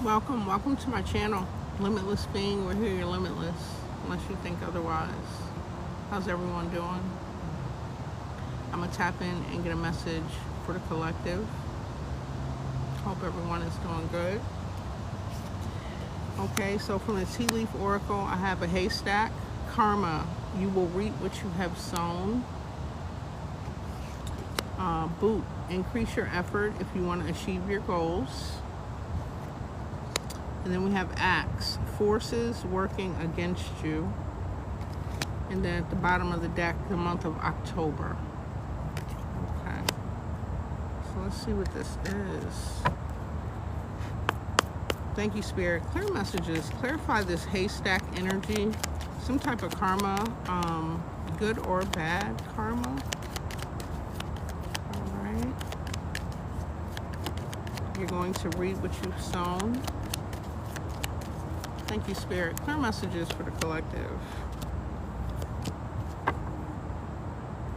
Welcome to my channel, Limitless Being. We're here, you're limitless, unless you think otherwise. How's everyone doing? I'm gonna tap in and get a message for the collective. Hope everyone is doing good. Okay, so from the Tea Leaf Oracle, I have a haystack. Karma, you will reap what you have sown. Boot, increase your effort if you want to achieve your goals. And then we have Axe, forces working against you. And then at the bottom of the deck, the month of October. Okay, so let's see what this is. Thank you, Spirit. Clear messages. Clarify this haystack energy. Some type of karma, good or bad karma. All right. You're going to reap what you've sown. Thank you, Spirit. Clear messages for the collective.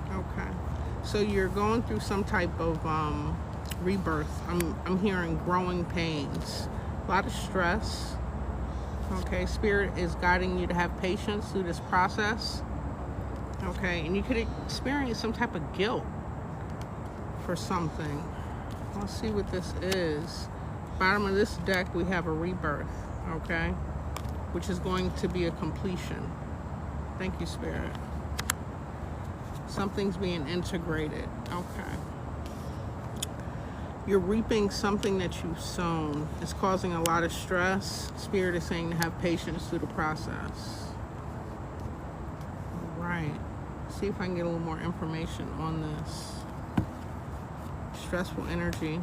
Okay. So you're going through some type of rebirth. I'm hearing growing pains. A lot of stress. Okay, Spirit is guiding you to have patience through this process. Okay, and you could experience some type of guilt for something. Let's see what this is. Bottom of this deck, we have a rebirth, okay, which is going to be a completion. Thank you, Spirit. Something's being integrated. Okay. You're reaping something that you've sown. It's causing a lot of stress. Spirit is saying to have patience through the process. All right. See if I can get a little more information on this. Stressful energy.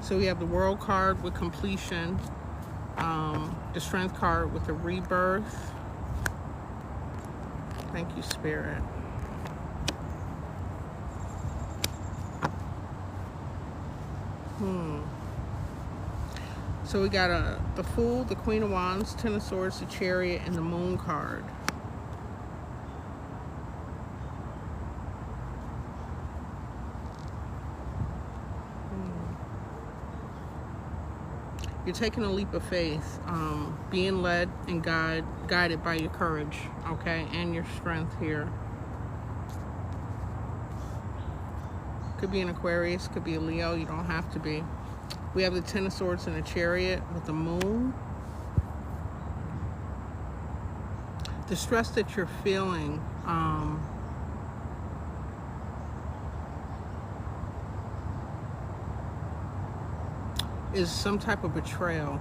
So we have the World card with completion. The Strength card with the rebirth. Thank you, Spirit. So we got the Fool, the Queen of Wands, Ten of Swords, the Chariot, and the Moon card. You're taking a leap of faith, being led and guided by your courage, okay, and your strength here. Could be an Aquarius, could be a Leo, you don't have to be. We have the Ten of Swords and the Chariot with the Moon. The stress that you're feeling, is some type of betrayal.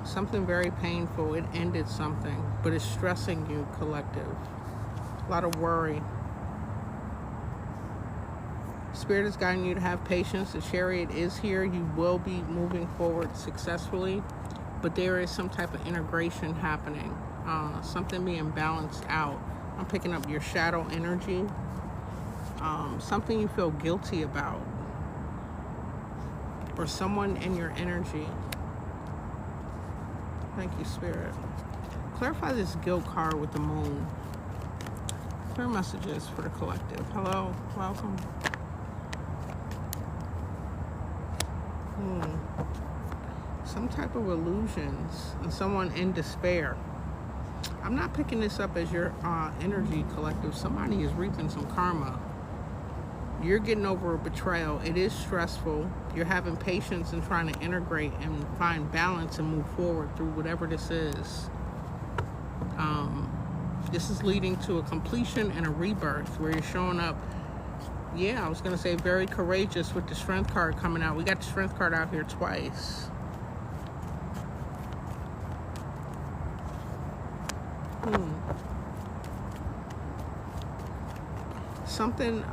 Something very painful. It ended something, but it's stressing you, collective. A lot of worry. Spirit is guiding you to have patience. The Chariot is here. You will be moving forward successfully, but there is some type of integration happening. Something being balanced out. I'm picking up your shadow energy. Something you feel guilty about. Or someone in your energy. Thank you, Spirit. Clarify this guilt card with the Moon. Clear messages for the collective. Hello, welcome. Some type of illusions and someone in despair. I'm not picking this up as your energy, collective. Somebody is reaping some karma. You're getting over a betrayal. It is stressful. You're having patience and trying to integrate and find balance and move forward through whatever this is. This is leading to a completion and a rebirth where you're showing up, yeah, I was going to say very courageous with the Strength card coming out. We got the Strength card out here twice. Something,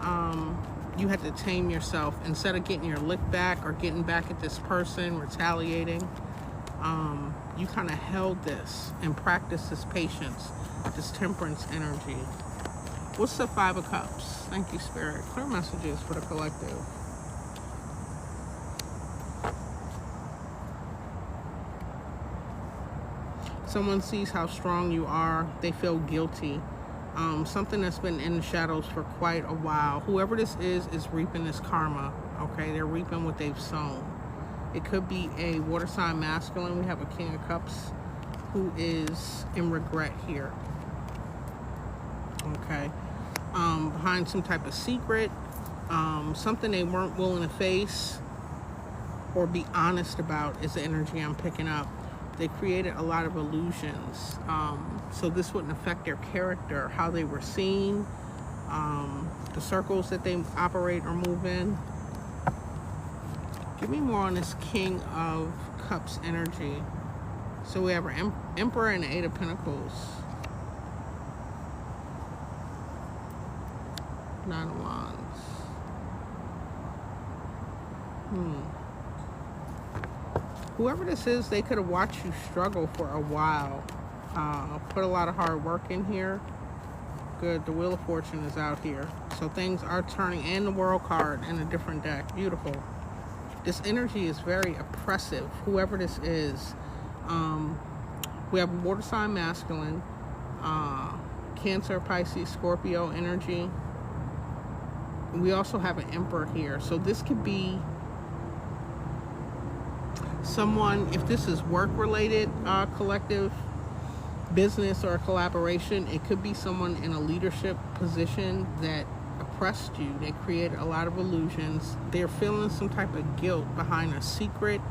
you had to tame yourself. Instead of getting your lick back or getting back at this person, retaliating, you kind of held this and practiced this patience, this temperance energy. What's the Five of Cups? Thank you, Spirit. Clear messages for the collective. Someone sees how strong you are. They feel guilty. Something that's been in the shadows for quite a while. Whoever this is reaping this karma, Okay, they're reaping what they've sown. It could be a water sign masculine. We have a King of Cups who is in regret here. Okay, behind some type of secret, something they weren't willing to face or be honest about is the energy I'm picking up. They created a lot of illusions, so this wouldn't affect their character, how they were seen, the circles that they operate or move in. Give me more on this King of Cups energy. So we have our Emperor and the Eight of Pentacles. Nine of Wands. Whoever this is, they could have watched you struggle for a while. Put a lot of hard work in here. Good, the Wheel of Fortune is out here. So things are turning, and the World card in a different deck. Beautiful. This energy is very oppressive, whoever this is. We have a water sign masculine, Cancer, Pisces, Scorpio energy. We also have an Emperor here. So this could be someone, if this is work-related, collective, business, or a collaboration, it could be someone in a leadership position that oppressed you. They created a lot of illusions. They're feeling some type of guilt behind a secret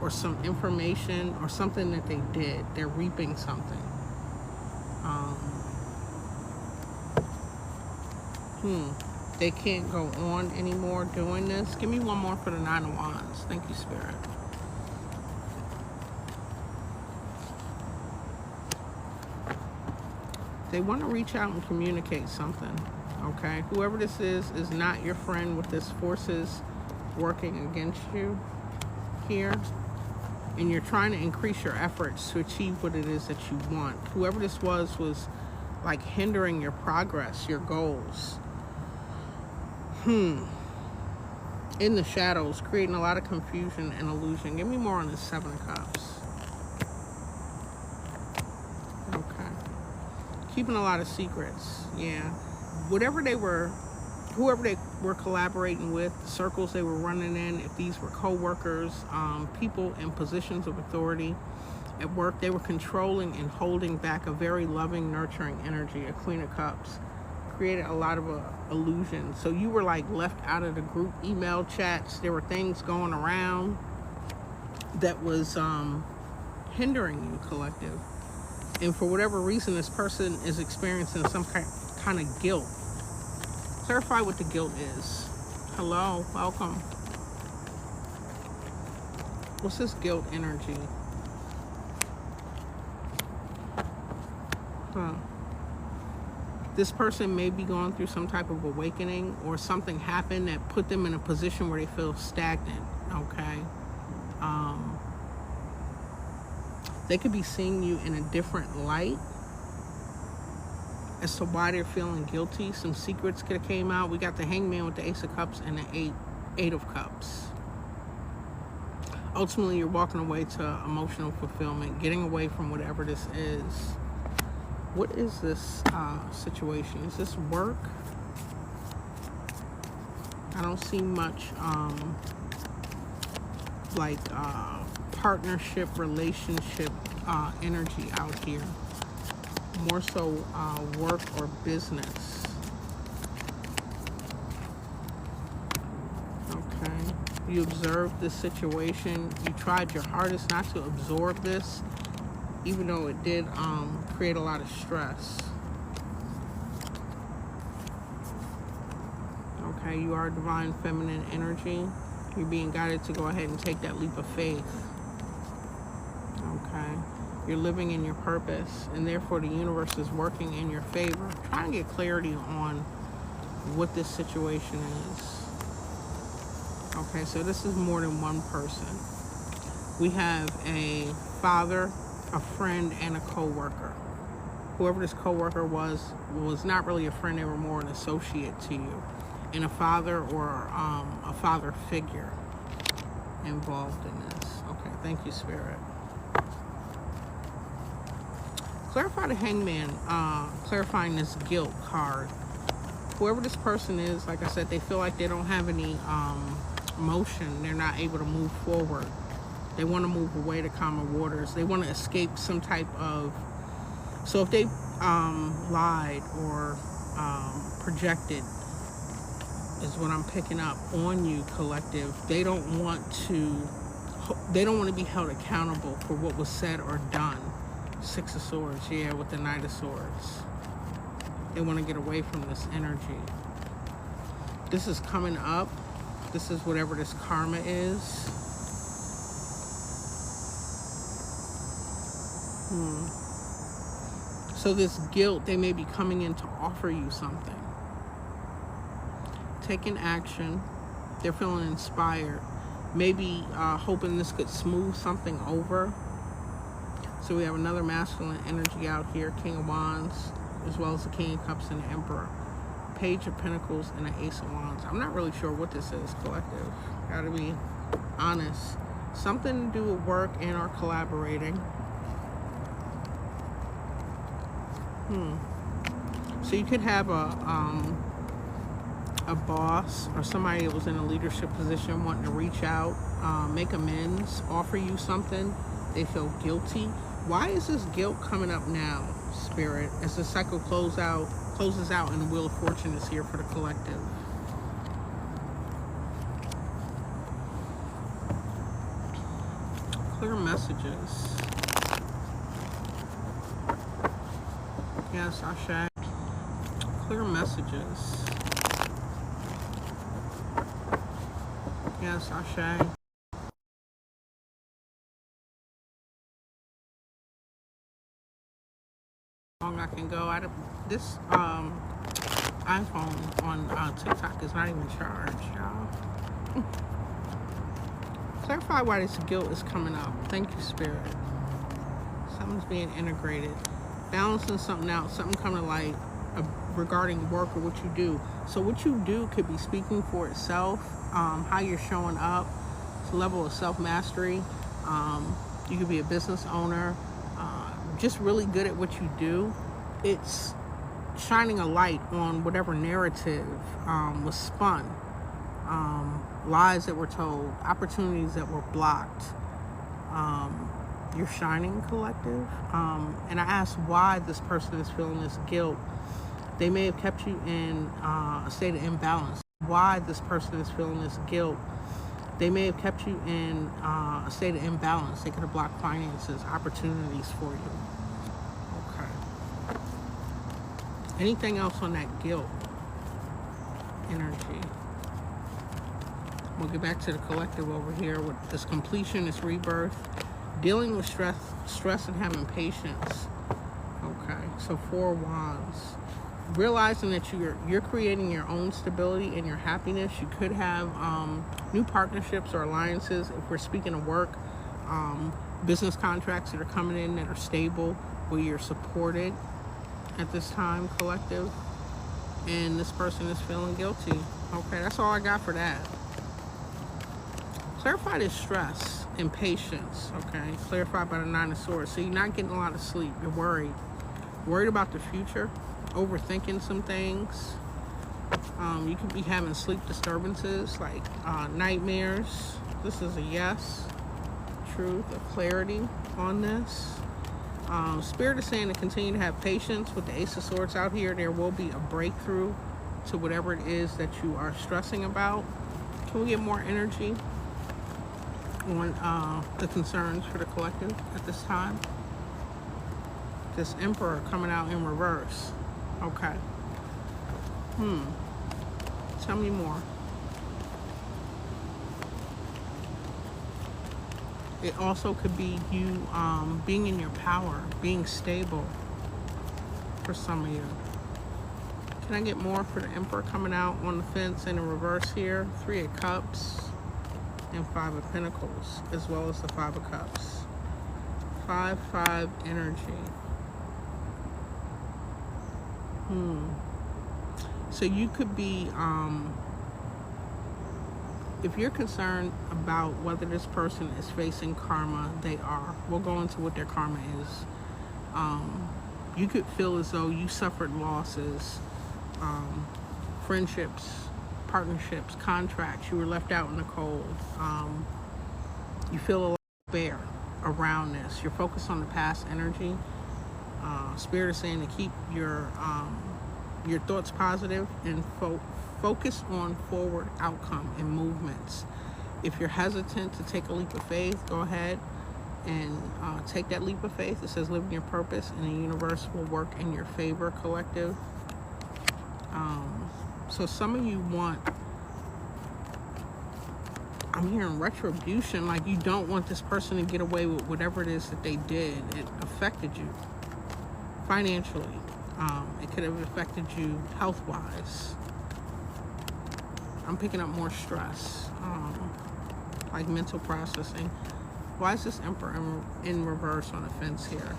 or some information or something that they did. They're reaping something. They can't go on anymore doing this. Give me one more for the Nine of Wands. Thank you, Spirit. They want to reach out and communicate something. Okay, whoever this is not your friend with this forces working against you here, and you're trying to increase your efforts to achieve what it is that you want. Whoever this was like hindering your progress, your goals. In the shadows, creating a lot of confusion and illusion. Give me more on the Seven of Cups. Okay, keeping a lot of secrets. Yeah. Whoever they were collaborating with, the circles they were running in, if these were co-workers, people in positions of authority at work, they were controlling and holding back a very loving, nurturing energy. A Queen of Cups created a lot of illusions. So you were like left out of the group email chats. There were things going around that was hindering you, collective. And for whatever reason, this person is experiencing some kind of guilt. Clarify what the guilt is. Hello, welcome. What's this guilt energy? This person may be going through some type of awakening, or something happened that put them in a position where they feel stagnant. Okay. They could be seeing you in a different light as to why they're feeling guilty. Some secrets could have came out. We got the Hangman with the Ace of Cups and the Eight of Cups. Ultimately, you're walking away to emotional fulfillment, getting away from whatever this is. What is this situation? Is this work? I don't see much like partnership, relationship energy out here. More so work or business. Okay. You observed this situation. You tried your hardest not to absorb this, even though it did create a lot of stress. Okay, you are divine feminine energy. You're being guided to go ahead and take that leap of faith. Okay. You're living in your purpose, and therefore the universe is working in your favor. Try and get clarity on what this situation is. Okay, so this is more than one person. We have a father, a friend, and a co-worker. Whoever this co-worker was not really a friend. They were more an associate to you, and a father or a father figure involved in this. Okay, thank you, Spirit. Clarify the Hangman, clarifying this guilt card. Whoever this person is, like I said, they feel like they don't have any motion. They're not able to move forward. They want to move away to calmer waters. They want to escape some type of... So if they lied or projected, is what I'm picking up on you, collective. They don't want to be held accountable for what was said or done. Six of Swords, yeah, with the Knight of Swords. They want to get away from this energy. This is coming up. This is whatever this karma is. So this guilt, they may be coming in to offer you something. Taking action. They're feeling inspired. Maybe hoping this could smooth something over. So we have another masculine energy out here. King of Wands, as well as the King of Cups and the Emperor. Page of Pentacles and the Ace of Wands. I'm not really sure what this is, collective. Gotta be honest. Something to do with work and or collaborating. So you could have a boss or somebody that was in a leadership position wanting to reach out, make amends, offer you something. They feel guilty. Why is this guilt coming up now, Spirit, as the cycle closes out and the Wheel of Fortune is here for the collective? Clear messages. Yes, Ashe. Clear messages. Yes, Ashe. Long I can go. This iPhone on TikTok is not even charged, y'all. Clarify why this guilt is coming up. Thank you, Spirit. Something's being integrated. Balancing something out, something coming to light regarding work or what you do. So what you do could be speaking for itself, how you're showing up. It's a level of self-mastery. You could be a business owner, just really good at what you do. It's shining a light on whatever narrative was spun, lies that were told, opportunities that were blocked. You're shining, collective. And I asked why this person is feeling this guilt. They may have kept you in a state of imbalance. Why this person is feeling this guilt. They may have kept you in a state of imbalance. They could have blocked finances, opportunities for you. Okay. Anything else on that guilt energy? We'll get back to the collective over here with this completion, this rebirth. Dealing with stress and having patience. Okay, so 4 Wands. Realizing that you're creating your own stability and your happiness. You could have new partnerships or alliances. If we're speaking of work, business contracts that are coming in that are stable, where you're supported at this time, collective. And this person is feeling guilty. Okay, that's all I got for that. Clarify this stress and patience, okay? Clarified by the 9 of Swords. So you're not getting a lot of sleep. You're worried. Worried about the future. Overthinking some things. You could be having sleep disturbances, like nightmares. This is a yes. Truth, a clarity on this. Spirit is saying to continue to have patience with the Ace of Swords out here. There will be a breakthrough to whatever it is that you are stressing about. Can we get more energy on the concerns for the collective at this time? This Emperor coming out in reverse. Okay. Tell me more. It also could be you being in your power, being stable for some of you. Can I get more for the Emperor coming out on the fence in reverse here? 3 of Cups and 5 of Pentacles, as well as the 5 of Cups. 5-5 energy. So you could be, if you're concerned about whether this person is facing karma, they are. We'll go into what their karma is. You could feel as though you suffered losses, friendships, partnerships, contracts. You were left out in the cold. You feel a lot of despair around this. You're focused on the past energy. Spirit is saying to keep your thoughts positive and focus on forward outcome and movements. If you're hesitant to take a leap of faith, go ahead and take that leap of faith. It says live in your purpose and the universe will work in your favor, collective. So some of you want, I'm hearing retribution, like you don't want this person to get away with whatever it is that they did. It affected you financially. It could have affected you health-wise. I'm picking up more stress, like mental processing. Why is this Emperor in reverse on the fence here?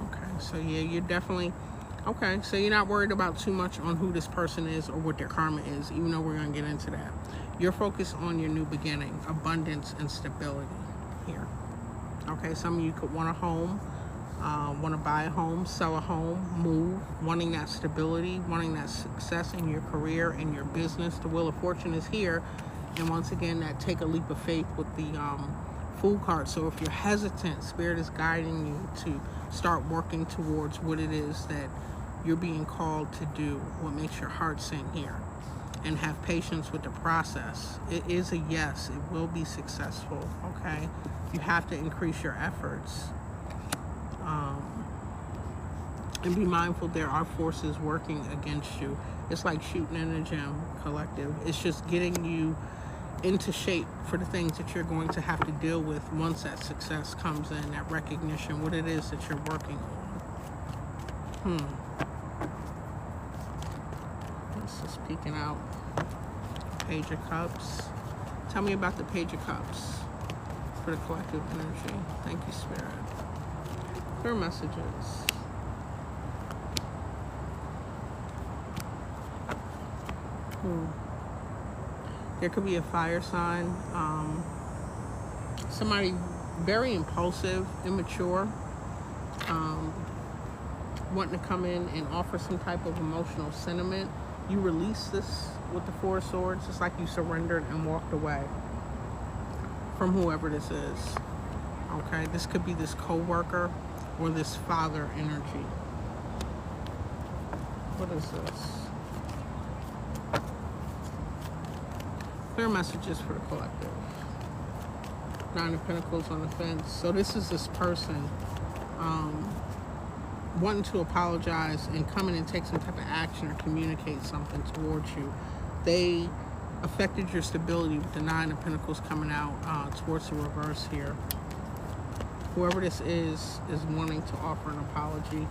Okay, so yeah, you're definitely, okay, so you're not worried about too much on who this person is or what their karma is, even though we're going to get into that. You're focused on your new beginning, abundance and stability here. Okay, some of you could want a home, want to buy a home, sell a home, move, wanting that stability, wanting that success in your career, in your business. The Wheel of Fortune is here. And once again, that take a leap of faith with the Fool card. So if you're hesitant, Spirit is guiding you to start working towards what it is that you're being called to do, what makes your heart sing here. And have patience with the process. It is a yes. It will be successful, okay? You have to increase your efforts. And be mindful there are forces working against you. It's like shooting in a gym, collective. It's just getting you into shape for the things that you're going to have to deal with once that success comes in, that recognition, what it is that you're working on. This is peeking out. Page of Cups. Tell me about the Page of Cups for the collective energy. Thank you, Spirit. Clear messages. There could be a fire sign. Somebody very impulsive, immature, wanting to come in and offer some type of emotional sentiment. You release this with the Four of Swords. It's like you surrendered and walked away from whoever this is. Okay, this could be this co-worker or this father energy. What is this? Clear messages for the collective. Nine of Pentacles on the fence. So this is this person wanting to apologize and come in and take some type of action or communicate something towards you. They affected your stability with the Nine of Pentacles coming out towards the reverse here. Whoever this is wanting to offer an apology.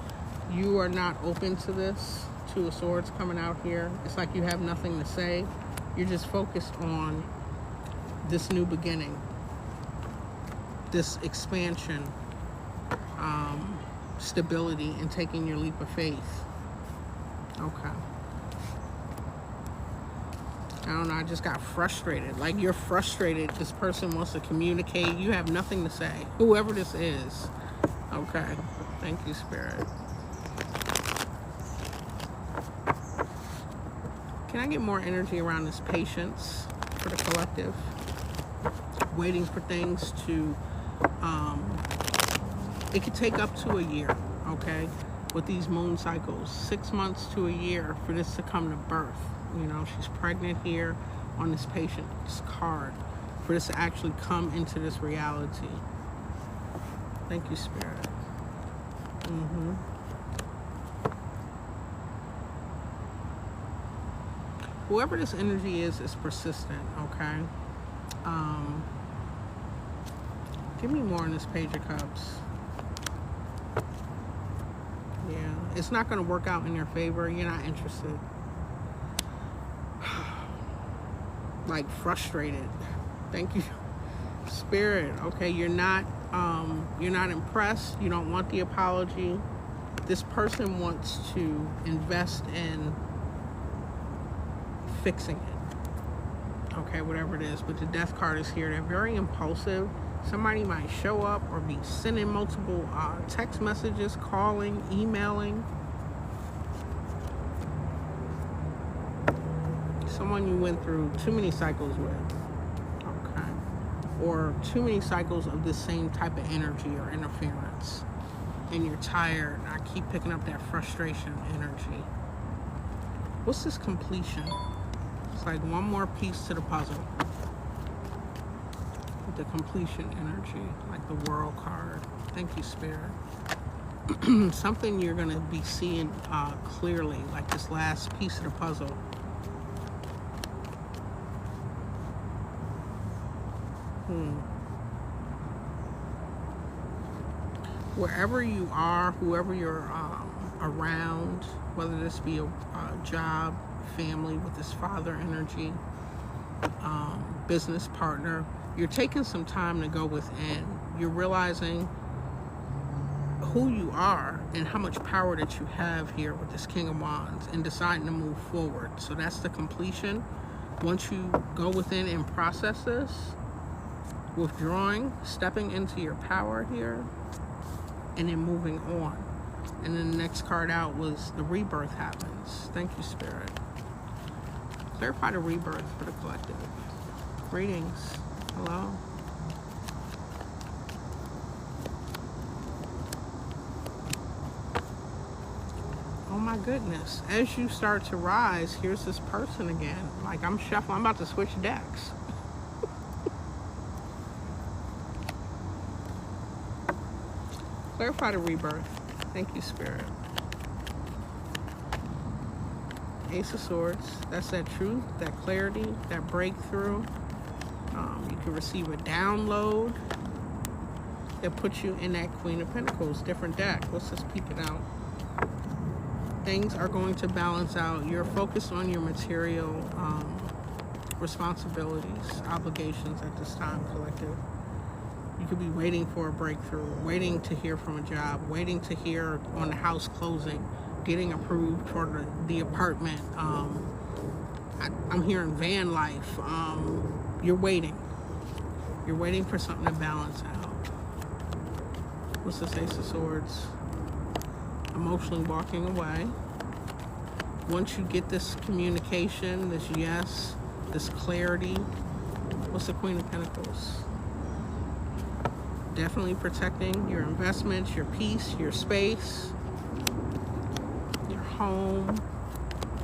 You are not open to this. Two of Swords coming out here. It's like you have nothing to say. You're just focused on this new beginning, this expansion, stability, and taking your leap of faith. Okay. I don't know, I just got frustrated. Like you're frustrated. This person wants to communicate. You have nothing to say. Whoever this is. Okay. Thank you, Spirit. Can I get more energy around this patience for the collective? Waiting for things to, it could take up to a year, okay? With these moon cycles, 6 months to a year for this to come to birth. You know, she's pregnant here on this patience card. For this to actually come into this reality. Thank you, Spirit. Whoever this energy is persistent, okay? Give me more on this Page of Cups. Yeah, it's not going to work out in your favor. You're not interested. Like frustrated. Thank you, Spirit. Okay, you're not impressed. You don't want the apology. This person wants to invest in fixing it, okay, whatever it is. But the Death card is here. They're very impulsive. Somebody might show up or be sending multiple text messages, calling, emailing. someone you went through too many cycles with, okay? Or too many cycles of the same type of energy or interference. And you're tired. I keep picking up that frustration energy. What's this completion? It's like one more piece to the puzzle. With the completion energy, like the World card. Thank you, Spirit. Something you're going to be seeing clearly, like this last piece of the puzzle. Wherever you are, whoever you're around, whether this be a job, family with this father energy, business partner, you're taking some time to go within. You're realizing who you are and how much power that you have here with this King of Wands and deciding to move forward. So that's the completion. Once you go within and process this, withdrawing, stepping into your power here, and then moving on. And then the next card out was the rebirth happens. Thank you, Spirit. Clarify the rebirth for the collective. Greetings. Hello. Oh my goodness. As you start to rise, here's this person again. Like I'm shuffling, I'm about to switch decks. Clarify the rebirth. Thank you, Spirit. Ace of Swords. That's that truth, that clarity, that breakthrough. You can receive a download that puts you in that Queen of Pentacles, different deck. Let's just peek it out. Things are going to balance out. You're focused on your material responsibilities, obligations at this time, collective. You could be waiting for a breakthrough, waiting to hear from a job, waiting to hear on the house closing, getting approved for the apartment. I'm hearing van life. You're waiting. You're waiting for something to balance out. What's this Ace of Swords? Emotionally walking away. Once you get this communication, this yes, this clarity, what's the Queen of Pentacles? Definitely protecting your investments, your peace, your space, your home,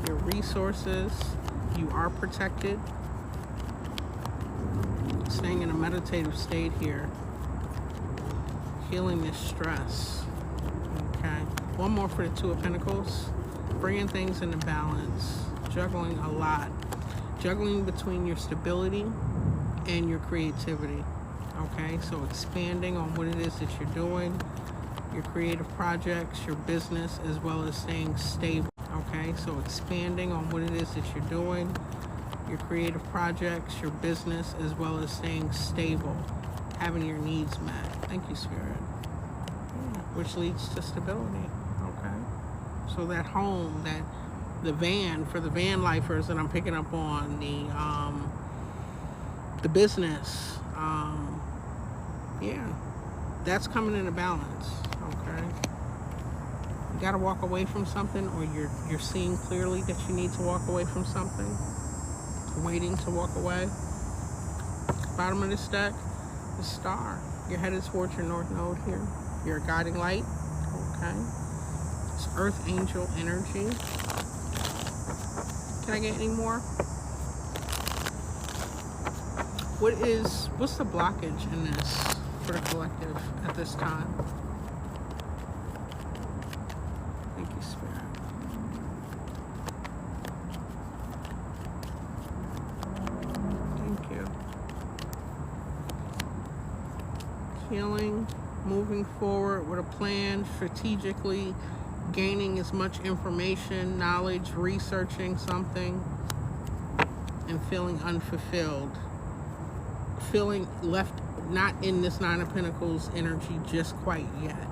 your resources. You are protected. Staying in a meditative state here. Healing this stress. Okay. One more for the Two of Pentacles. Bringing things into balance. Juggling a lot. Juggling between your stability and your creativity. Okay, so expanding on what it is that you're doing, your creative projects, your business, as well as staying stable. Okay, so expanding on what it is that you're doing, your creative projects, your business, as well as staying stable, having your needs met. Thank you, Spirit. Yeah, which leads to stability. Okay, so that home, that the van, for the van lifers that I'm picking up on, the business, yeah, that's coming into balance. Okay, you got to walk away from something, or you're seeing clearly that you need to walk away from something, waiting to walk away. Bottom of this deck, the Star. You're headed towards your North Node here. You're a guiding light. Okay, it's Earth Angel energy. Can I get any more? What's the blockage in this for the collective at this time? Thank you, Spirit. Thank you. Healing, moving forward with a plan, strategically gaining as much information, knowledge, researching something, and feeling unfulfilled. Feeling left not in this Nine of Pentacles energy just quite yet.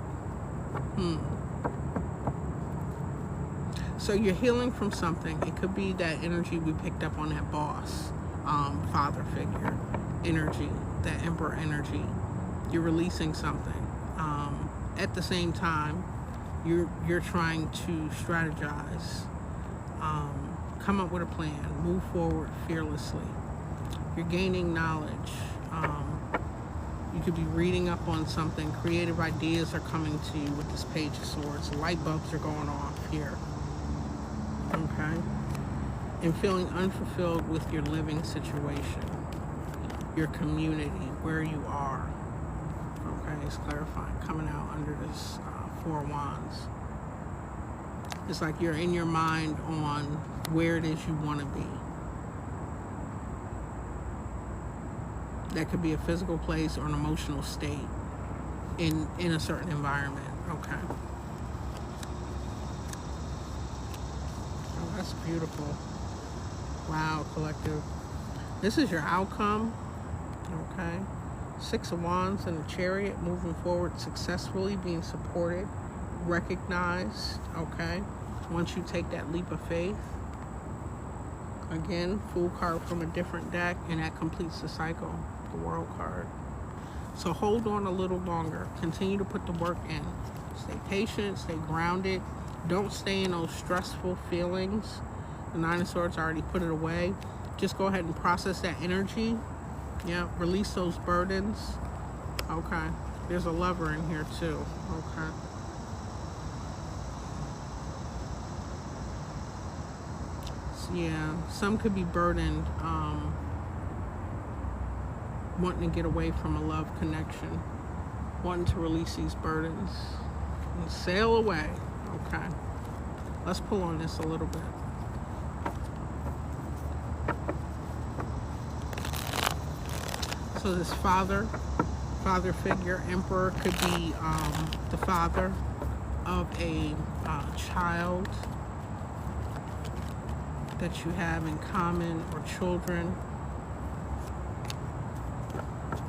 So you're healing from something. It could be that energy we picked up on that boss, father figure energy, that Emperor energy. You're releasing something. At the same time, you're trying to strategize, come up with a plan, move forward fearlessly. You're gaining knowledge. You could be reading up on something. Creative ideas are coming to you with this Page of Swords. Light bulbs are going off here. Okay? And feeling unfulfilled with your living situation, your community, where you are. Okay, it's clarifying. Coming out under this Four of Wands. It's like you're in your mind on where it is you want to be. That could be a physical place or an emotional state in a certain environment. Okay. Oh, that's beautiful. Wow, collective. This is your outcome. Okay. Six of Wands and the Chariot, moving forward successfully, being supported, recognized. Okay. Once you take that leap of faith. Again, Fool card from a different deck, and that completes the cycle. The World card. So hold on a little longer. Continue to put the work in. Stay patient, stay grounded. Don't stay in those stressful feelings. The Nine of Swords already put it away. Just go ahead and process that energy. Yeah, release those burdens. Okay. There's a Lover in here too. Okay. So, yeah, some could be burdened. Wanting to get away from a love connection, wanting to release these burdens and sail away. Okay, let's pull on this a little bit. So this father figure, Emperor, could be the father of a child that you have in common, or children.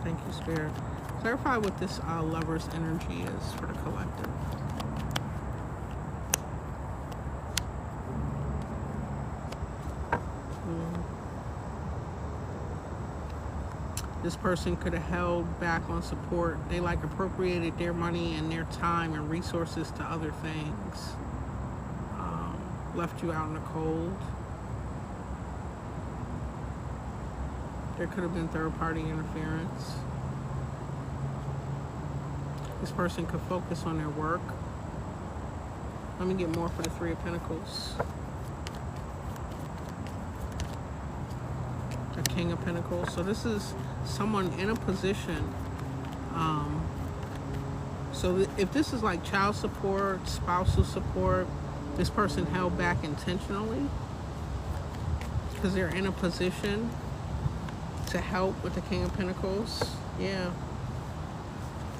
Thank you, Spirit. Clarify what this Lover's energy is for the collective. This person could have held back on support. They appropriated their money and their time and resources to other things. Left you out in the cold. There could have been third-party interference. This person could focus on their work. Let me get more for the Three of Pentacles. The King of Pentacles. So this is someone in a position. So if this is like child support, spousal support, this person held back intentionally because they're in a position to help with the King of Pentacles. Yeah.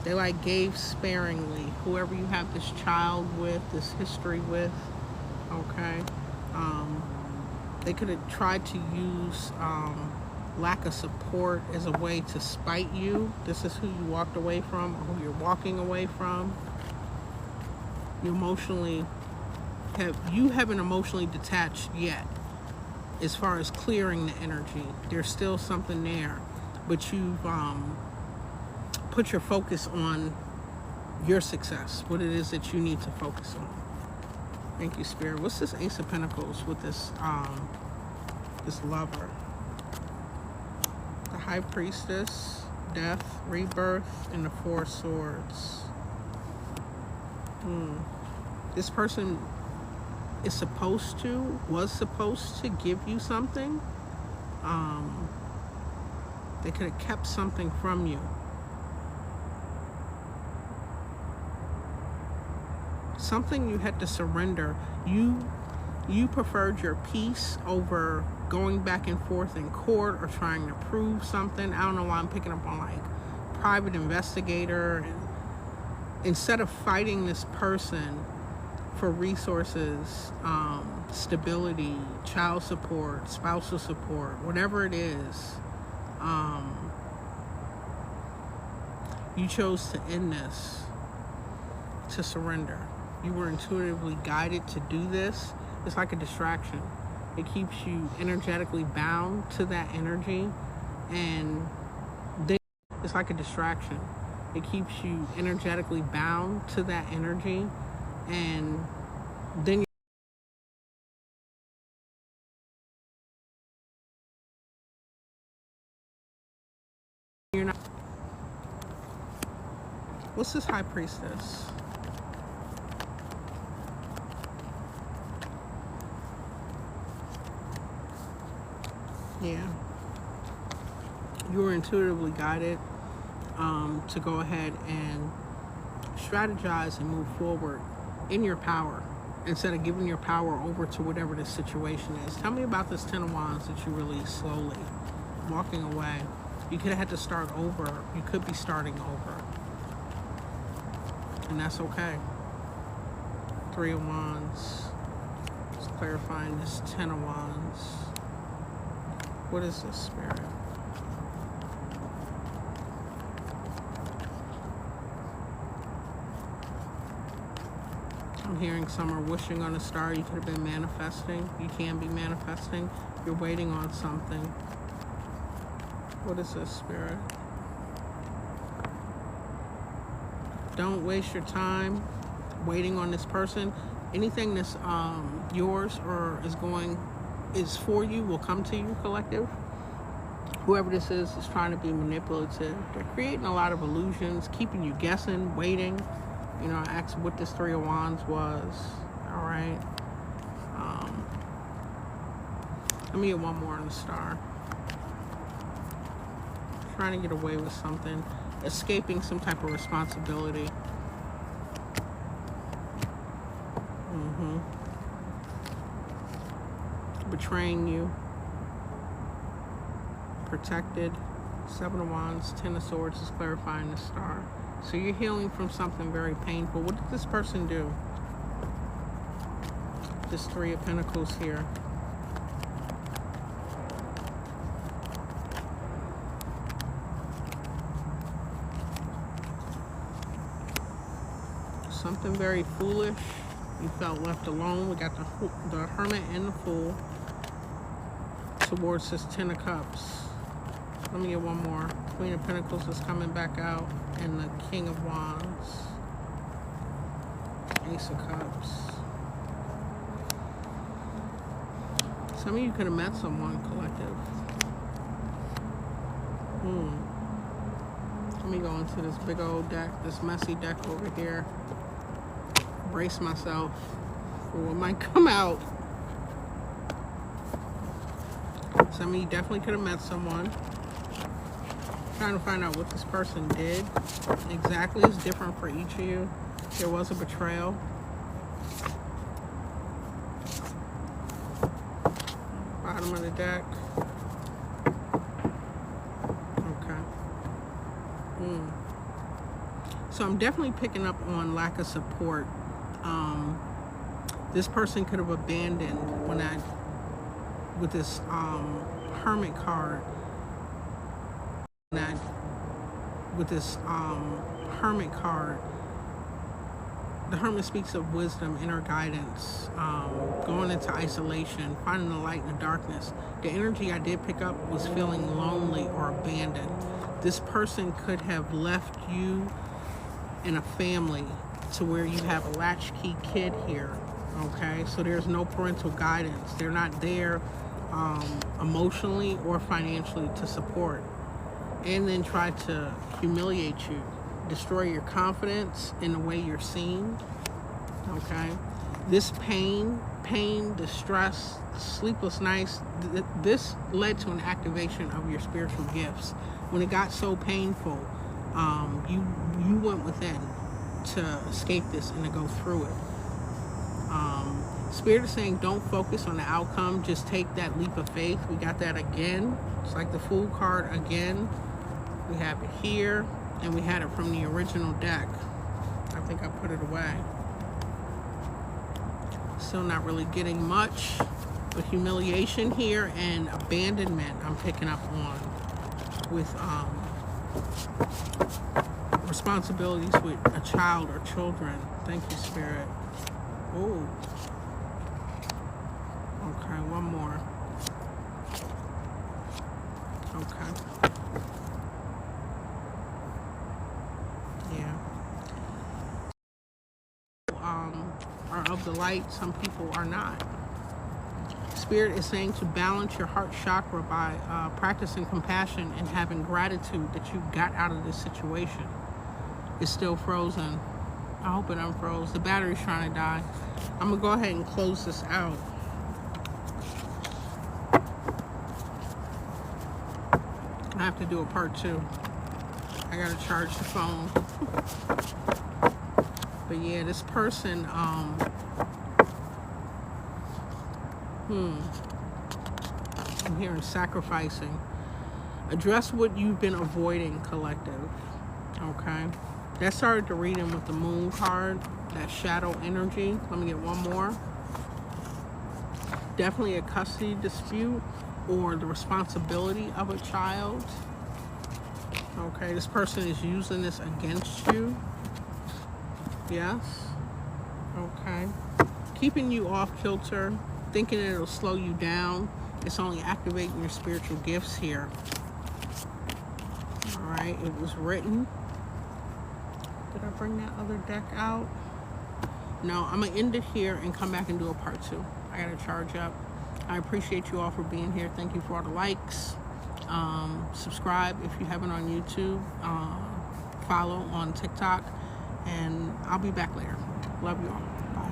They gave sparingly. Whoever you have this child with, this history with, okay. They could have tried to use lack of support as a way to spite you. This is who you walked away from, or who you're walking away from. You haven't emotionally detached yet. As far as clearing the energy, there's still something there, but you've put your focus on your success, what it is that you need to focus on. Thank you, Spirit. What's this Ace of Pentacles with this this Lover? The High Priestess, Death, Rebirth, and the Four of Swords. This person was supposed to give you something. They could have kept something from you. Something you had to surrender. You preferred your peace over going back and forth in court or trying to prove something. I don't know why I'm picking up on private investigator. And instead of fighting this person for resources, stability, child support, spousal support, whatever it is, you chose to end this, to surrender. You were intuitively guided to do this. It's like a distraction. It keeps you energetically bound to that energy, and then it's like a distraction. It keeps you energetically bound to that energy, and then What's this high priestess? Yeah. You were intuitively guided to go ahead and strategize and move forward in your power instead of giving your power over to whatever the situation is. Tell me about this Ten of Wands that you released slowly, walking away. You could have had to start over. You could be starting over. And that's okay. Three of Wands. Just clarifying this Ten of Wands. What is this, Spirit? I'm hearing some are wishing on a star. You could have been manifesting. You can be manifesting. You're waiting on something. What is this, Spirit? Don't waste your time waiting on this person. Anything that's yours or is for you will come to you, collective. Whoever this is trying to be manipulative. They're creating a lot of illusions, keeping you guessing, waiting. You know, I asked what this Three of Wands was. All right. Let me get one more on the star. Trying to get away with something. Escaping some type of responsibility. Betraying you. Protected. Seven of Wands, Ten of Swords is clarifying the star. So you're healing from something very painful. What did this person do? This Three of Pentacles here. Something very foolish. You felt left alone. We got the Hermit and the Fool towards this Ten of Cups. Let me get one more. Queen of Pentacles is coming back out, and the King of Wands. Ace of Cups. Some of you could have met someone, collective. Let me go into this big old deck, this messy deck over here. Brace myself for what might come out. Some of you definitely could have met someone. Trying to find out what this person did exactly is different for each of you. There was a betrayal. Bottom of the deck. Okay. So I'm definitely picking up on lack of support. This person could have abandoned with this Hermit card. With this Hermit card, the Hermit speaks of wisdom, inner guidance, going into isolation, finding the light in the darkness. The energy I did pick up was feeling lonely or abandoned. This person could have left you in a family to where you have a latchkey kid here, okay? So there's no parental guidance. They're not there emotionally or financially to support. And then try to humiliate you, destroy your confidence in the way you're seen, okay? This pain, distress, sleepless nights, this led to an activation of your spiritual gifts. When it got so painful, you went within to escape this and to go through it. Spirit is saying don't focus on the outcome, just take that leap of faith. We got that again. It's like the Fool card again. We have it here, and we had it from the original deck. I think I put it away. Still not really getting much, but humiliation here and abandonment I'm picking up on with responsibilities with a child or children. Thank you, Spirit. Oh. Okay, one more. Okay. Yeah. Are of the light, some people are not. Spirit is saying to balance your heart chakra by practicing compassion and having gratitude that you got out of this situation. It's still frozen. I hope it unfroze. The battery's trying to die. I'm gonna go ahead and close this out. I have to do a part 2. I gotta charge the phone. But yeah, this person, I'm hearing sacrificing. Address what you've been avoiding, collective. Okay. That started the reading with the moon card, that shadow energy. Let me get one more. Definitely a custody dispute or the responsibility of a child. Okay, this person is using this against you. Yes. Okay. Keeping you off kilter, thinking it'll slow you down. It's only activating your spiritual gifts here. All right, it was written. Did I bring that other deck out? No, I'm gonna end it here and come back and do a part 2. I gotta charge up. I appreciate you all for being here. Thank you for all the likes. Subscribe if you haven't on YouTube. Follow on TikTok. And I'll be back later. Love you all. Bye.